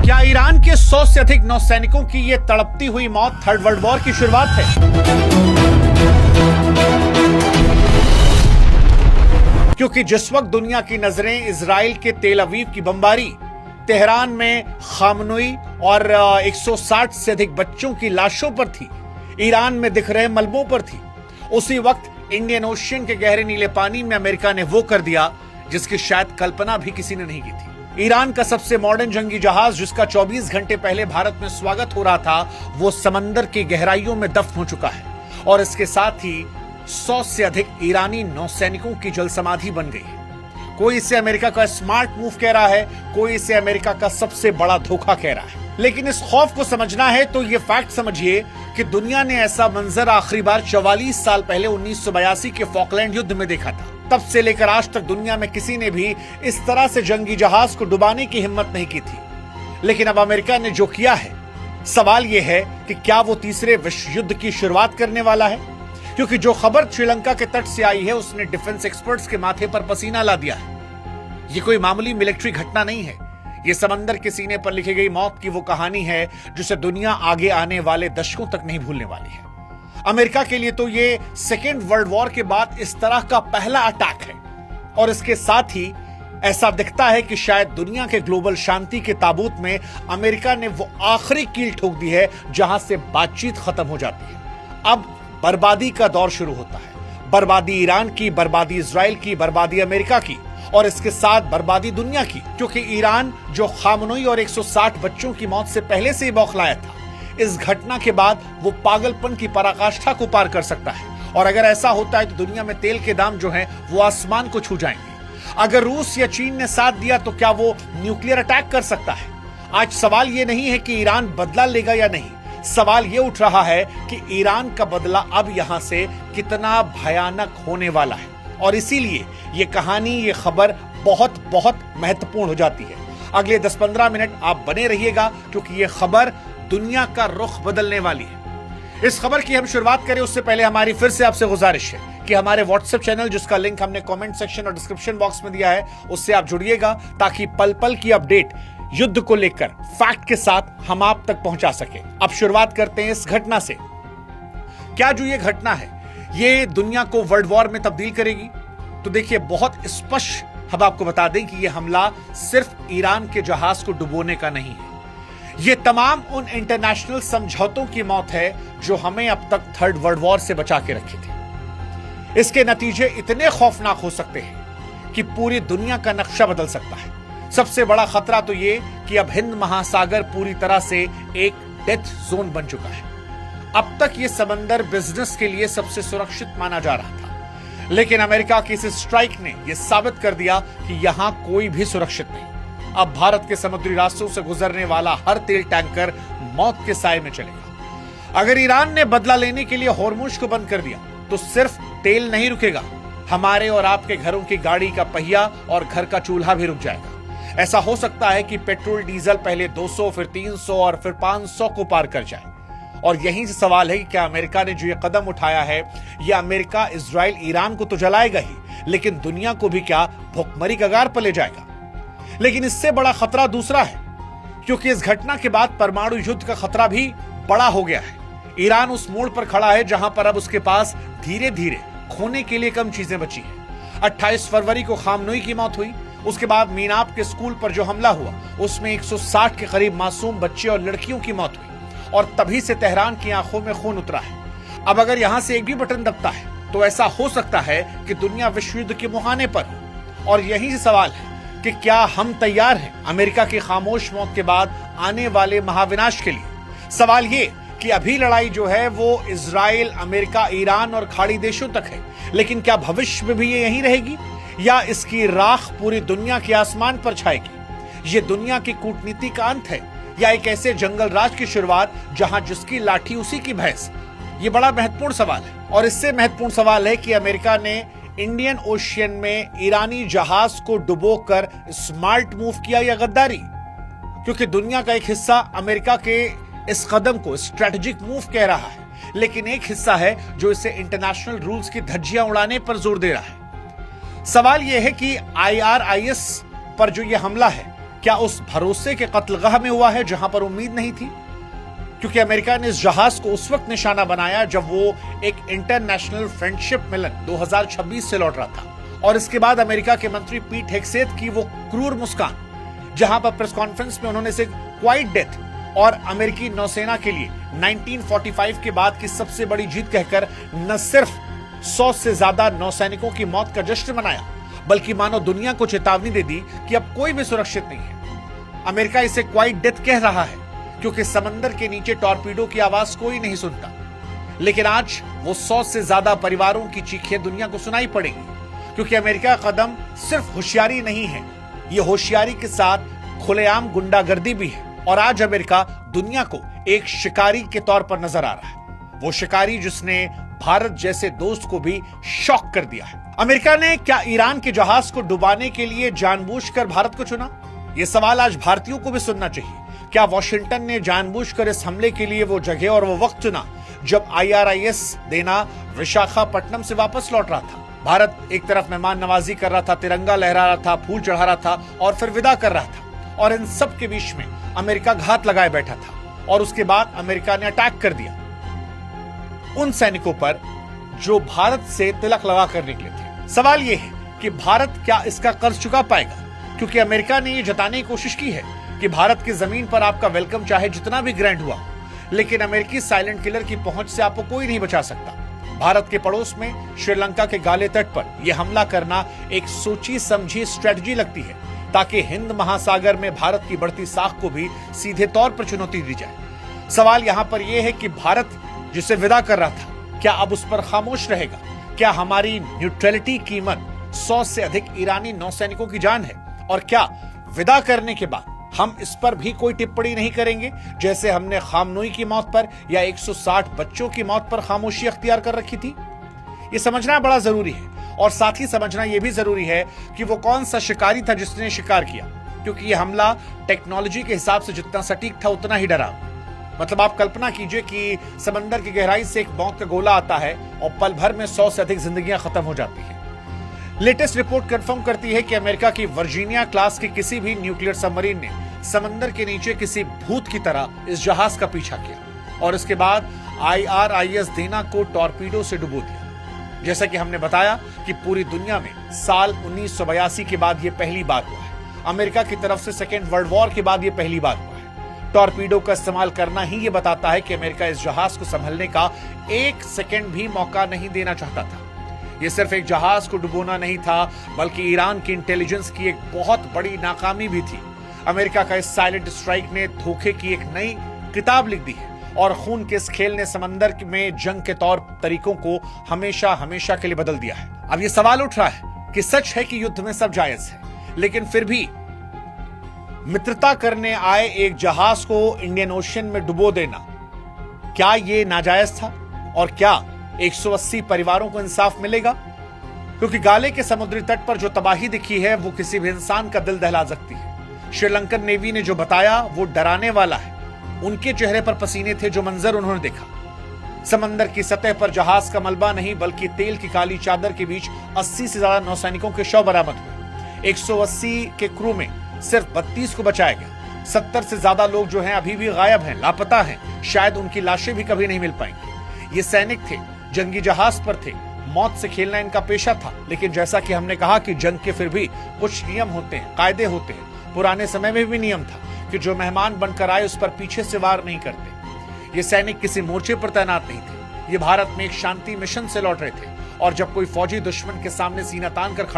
क्या ईरान के 100 से अधिक नौसैनिकों की ये तड़पती हुई मौत थर्ड वर्ल्ड वॉर की शुरुआत है? क्योंकि जिस वक्त दुनिया की नजरें इजराइल के तेल अवीव की बमबारी, तेहरान में खामनोई और 160 से अधिक बच्चों की लाशों पर थी, ईरान में दिख रहे मलबों पर थी, उसी वक्त इंडियन ओशियन के गहरे नीले पानी में अमेरिका ने वो कर दिया जिसकी शायद कल्पना भी किसी ने नहीं की थी। ईरान का सबसे मॉडर्न जंगी जहाज, जिसका 24 घंटे पहले भारत में स्वागत हो रहा था, वो समंदर की गहराइयों में दफन हो चुका है और इसके साथ ही 100 से अधिक ईरानी नौसैनिकों की जल समाधि बन गई है। कोई इसे अमेरिका का स्मार्ट मूव कह रहा है, कोई इसे अमेरिका का सबसे बड़ा धोखा कह रहा है। लेकिन इस खौफ को समझना है तो ये फैक्ट समझिए कि दुनिया ने ऐसा मंजर आखिरी बार 44 साल पहले 1982 के फॉकलैंड युद्ध में देखा था। तब से लेकर आज तक दुनिया में किसी ने भी इस तरह से जंगी जहाज को डुबाने की हिम्मत नहीं की थी। लेकिन अब अमेरिका ने जो किया है, सवाल यह है कि क्या वो तीसरे विश्व युद्ध की शुरुआत करने वाला है? क्योंकि जो खबर श्रीलंका के तट से आई है उसने डिफेंस एक्सपर्ट्स के माथे पर पसीना ला दिया है। ये कोई मामूली मिलिट्री घटना नहीं है, ये समंदर के सीने पर लिखी गई मौत की वो कहानी है जिसे दुनिया आगे आने वाले दशकों तक नहीं भूलने वाली है। अमेरिका के लिए तो ये सेकेंड वर्ल्ड वॉर के बाद इस तरह का पहला अटैक है और इसके साथ ही ऐसा दिखता है कि शायद दुनिया के ग्लोबल शांति के ताबूत में अमेरिका ने वो आखिरी कील ठोक दी है जहां से बातचीत खत्म हो जाती है। अब बर्बादी का दौर शुरू होता है। बर्बादी ईरान की, बर्बादी इजराइल की, बर्बादी अमेरिका की और इसके साथ बर्बादी दुनिया की, क्योंकि ईरान जो खामनोई और 160 बच्चों की मौत से पहले से ही बौखलाया था, इस घटना के बाद वो पागलपन की पराकाष्ठा को पार कर सकता है। और अगर ऐसा होता है तो दुनिया में तेल के दाम जो हैं वो आसमान को छू जाएंगे। अगर रूस या चीन ने साथ दिया तो क्या वो न्यूक्लियर अटैक कर सकता है? आज सवाल ये नहीं है कि ईरान बदला लेगा या नहीं, सवाल ये उठ रहा है कि ईरान का बदला अब यहां से कितना भयानक होने वाला है। और इसीलिए ये कहानी, ये खबर बहुत बहुत महत्वपूर्ण हो जाती है। अगले 10-15 मिनट आप बने रहिएगा क्योंकि ये खबर दुनिया का रुख बदलने वाली है। इस खबर की हम शुरुआत करें उससे पहले हमारी फिर से आपसे गुजारिश है कि हमारे व्हाट्सएप चैनल, जिसका लिंक हमने कमेंट सेक्शन और डिस्क्रिप्शन बॉक्स में दिया है, उससे आप जुड़िएगा ताकि पल पल की अपडेट युद्ध को लेकर फैक्ट के साथ हम आप तक पहुंचा सके। अब शुरुआत करते हैं इस घटना से। क्या जो ये घटना है ये दुनिया को वर्ल्ड वॉर में तब्दील करेगी? तो देखिए, बहुत स्पष्ट हम आपको बता दें कि यह हमला सिर्फ ईरान के जहाज को डुबोने का नहीं है, ये तमाम उन इंटरनेशनल समझौतों की मौत है जो हमें अब तक थर्ड वर्ल्ड वॉर से बचा के रखे थे। इसके नतीजे इतने खौफनाक हो सकते हैं कि पूरी दुनिया का नक्शा बदल सकता है। सबसे बड़ा खतरा तो ये कि अब हिंद महासागर पूरी तरह से एक डेथ जोन बन चुका है। अब तक ये समंदर बिजनेस के लिए सबसे सुरक्षित माना जा रहा था, लेकिन अमेरिका की इस स्ट्राइक ने यह साबित कर दिया कि यहां कोई भी सुरक्षित नहीं। अब भारत के समुद्री रास्तों से गुजरने वाला हर तेल टैंकर मौत के साए में चलेगा। अगर ईरान ने बदला लेने के लिए होर्मुज को बंद कर दिया तो सिर्फ तेल नहीं रुकेगा, हमारे और आपके घरों की गाड़ी का पहिया और घर का चूल्हा भी रुक जाएगा। ऐसा हो सकता है कि पेट्रोल डीजल पहले 200, फिर 300 और फिर 500 को पार कर जाए। और यहीं से सवाल है कि क्या अमेरिका ने जो ये कदम उठाया है, यह अमेरिका, इजराइल, ईरान को तो जलाएगा ही, लेकिन दुनिया को भी क्या भुखमरी कगार पर ले जाएगा? लेकिन इससे बड़ा खतरा दूसरा है, क्योंकि इस घटना के बाद परमाणु युद्ध का खतरा भी बड़ा हो गया है। ईरान उस मोड़ पर खड़ा है जहां पर अब उसके पास धीरे धीरे खोने के लिए कम चीजें बची हैं। 28 फरवरी को खामनोई की मौत हुई, उसके बाद मीनाब के स्कूल पर जो हमला हुआ उसमें 160 के करीब मासूम बच्चे और लड़कियों की मौत हुई और तभी से तेहरान की आंखों में खून उतरा है। अब अगर यहां से एक भी बटन दबता है तो ऐसा हो सकता है कि दुनिया विश्व युद्ध के मुहाने पर हो। और यही से सवाल है कि क्या हम तैयार हैं अमेरिका की खामोश मौत के बाद आने वाले महाविनाश के लिए? सवाल ये कि अभी लड़ाई जो है वो इजराइल, अमेरिका, ईरान और खाड़ी देशों तक है, लेकिन क्या भविष्य में भी ये यहीं रहेगी या इसकी राख पूरी दुनिया के आसमान पर छाएगी? ये दुनिया की कूटनीति का अंत है या एक ऐसे जंगल राज की शुरुआत जहां जिसकी लाठी उसी की भैंस? ये बड़ा महत्वपूर्ण सवाल है। और इससे महत्वपूर्ण सवाल है कि अमेरिका ने इंडियन ओशियन में ईरानी जहाज को डुबोकर स्मार्ट मूव किया या गद्दारी? क्योंकि दुनिया का एक हिस्सा अमेरिका के इस कदम को स्ट्रेटेजिक मूव कह रहा है, लेकिन एक हिस्सा है जो इसे इंटरनेशनल रूल्स की धज्जियां उड़ाने पर जोर दे रहा है। सवाल यह है कि IRIS पर जो यह हमला है, क्या उस भरोसे के कत्लगाह में हुआ है जहां पर उम्मीद नहीं थी? क्योंकि अमेरिका ने इस जहाज को उस वक्त निशाना बनाया जब वो एक इंटरनेशनल फ्रेंडशिप मिलन 2026 से लौट रहा था, और इसके बाद अमेरिका के मंत्री पीट हेग्सेथ की वो क्रूर मुस्कान, जहां पर प्रेस कॉन्फ्रेंस में उन्होंने इसे क्वाइट डेथ और अमेरिकी नौसेना के लिए 1945 के बाद की सबसे बड़ी जीत कहकर न सिर्फ 100 से ज्यादा नौसैनिकों की मौत का जश्न मनाया, बल्कि मानो दुनिया को चेतावनी दे दी कि अब कोई भी सुरक्षित नहीं है। अमेरिका इसे क्वाइट डेथ कह रहा है क्योंकि समंदर के नीचे टॉर्पीडो की आवाज कोई नहीं सुनता, लेकिन आज वो 100 से ज्यादा परिवारों की चीखें दुनिया को सुनाई पड़ेंगी, क्योंकि अमेरिका का कदम सिर्फ होशियारी नहीं है, ये होशियारी के साथ खुलेआम गुंडागर्दी भी है। और आज अमेरिका दुनिया को एक शिकारी के तौर पर नजर आ रहा है, वो शिकारी जिसने भारत जैसे दोस्त को भी शॉक कर दिया है। अमेरिका ने क्या ईरान के जहाज को डुबाने के लिए जानबूझकर भारत को चुना? यह सवाल आज भारतीयों को भी सुनना चाहिए। क्या वॉशिंगटन ने जानबूझकर इस हमले के लिए वो जगह और वो वक्त चुना जब IRIS देना विशाखापट्टनम से वापस लौट रहा था? भारत एक तरफ मेहमान नवाजी कर रहा था, तिरंगा लहरा रहा था, फूल चढ़ा रहा था और फिर विदा कर रहा था, और इन सब के बीच में अमेरिका घात लगाए बैठा था। और उसके बाद अमेरिका ने अटैक कर दिया उन सैनिकों पर जो भारत से तिलक लगा कर निकले थे। सवाल यह है कि भारत क्या इसका कर्ज चुका पाएगा? क्योंकि अमेरिका ने यह जताने की कोशिश की है कि भारत की जमीन पर आपका वेलकम चाहे जितना भी ग्रैंड हुआ, लेकिन अमेरिकी साइलेंट किलर की पहुंच से आपको कोई नहीं बचा सकता। भारत के पड़ोस में श्रीलंका के गाले तट पर यह हमला करना एक सोची समझी स्ट्रेटजी लगती है, ताकि हिंद महासागर में भारत की बढ़ती साख को भी सीधे तौर पर चुनौती दी जाए। सवाल यहां पर यह है कि भारत जिसे विदा कर रहा था, क्या अब उस पर खामोश रहेगा? क्या हमारी न्यूट्रलिटी कीमत 100 से अधिक ईरानी नौसैनिकों की जान है? और क्या विदा करने के बाद हम इस पर भी कोई टिप्पणी नहीं करेंगे, जैसे हमने खामनोई की मौत पर या 160 बच्चों की मौत पर खामोशी अख्तियार कर रखी थी? यह समझना बड़ा जरूरी है, और साथ ही समझना यह भी जरूरी है कि वो कौन सा शिकारी था जिसने शिकार किया, क्योंकि यह हमला टेक्नोलॉजी के हिसाब से जितना सटीक था उतना ही डरा। मतलब आप कल्पना कीजिए कि समंदर की गहराई से एक मौत का गोला आता है और पल भर में 100 से अधिक जिंदगियां खत्म हो जाती हैं। लेटेस्ट रिपोर्ट कंफर्म करती है कि अमेरिका की वर्जीनिया क्लास की किसी भी न्यूक्लियर सबमरीन ने समंदर के नीचे किसी भूत की तरह इस जहाज का पीछा किया और इसके बाद IRIS देना को टॉर्पीडो से डुबो दिया। जैसा कि हमने बताया कि पूरी दुनिया में साल 1982 के बाद यह पहली बार हुआ है। अमेरिका की तरफ से सेकेंड वर्ल्ड वॉर के बाद यह पहली बार हुआ है। टॉर्पीडो का इस्तेमाल करना ही यह बताता है कि अमेरिका इस जहाज को संभलने का एक सेकेंड भी मौका नहीं देना चाहता था। यह सिर्फ एक जहाज को डुबोना नहीं था, बल्कि ईरान की इंटेलिजेंस की एक बहुत बड़ी नाकामी भी थी। अमेरिका का इस साइलेंट स्ट्राइक ने धोखे की एक नई किताब लिख दी है और खून के इस खेल ने समंदर में जंग के तौर तरीकों को हमेशा हमेशा के लिए बदल दिया है। अब यह सवाल उठ रहा है कि सच है कि युद्ध में सब जायज है, लेकिन फिर भी मित्रता करने आए एक जहाज को इंडियन ओशन में डुबो देना, क्या यह नाजायज था? और क्या 180 परिवारों को इंसाफ मिलेगा? क्योंकि गाले के समुद्री तट पर जो तबाही दिखी है वो किसी भी इंसान का दिल दहला सकती है। श्रीलंकन नेवी ने जो बताया वो डराने वाला है। उनके चेहरे पर पसीने थे जो मंजर उन्होंने देखा। समंदर की सतह पर जहाज का मलबा नहीं बल्कि तेल की काली चादर के बीच 80 से ज्यादा नौसैनिकों के शव बरामद हुए। 180 के क्रू में सिर्फ 32 को बचाया गया। 70 से ज्यादा लोग जो हैं अभी भी गायब हैं, लापता हैं। शायद उनकी लाशें भी कभी नहीं मिल पाएंगी। ये सैनिक थे, जंगी जहाज पर थे, मौत से खेलना इनका पेशा था। लेकिन जैसा कि हमने कहा कि जंग के फिर भी कुछ नियम होते हैं, कायदे होते हैं। पुराने समय में भी नियम था कि जो मेहमान बनकर आए उस पर पीछे से वार नहीं करते। ये सैनिक किसी मोर्चे पर तैनात नहीं थे। ये भारत में एक शांति मिशन से लौट रहे थे, और जब कोई फौजी दुश्मन के सामने सीना तान कर खड़ा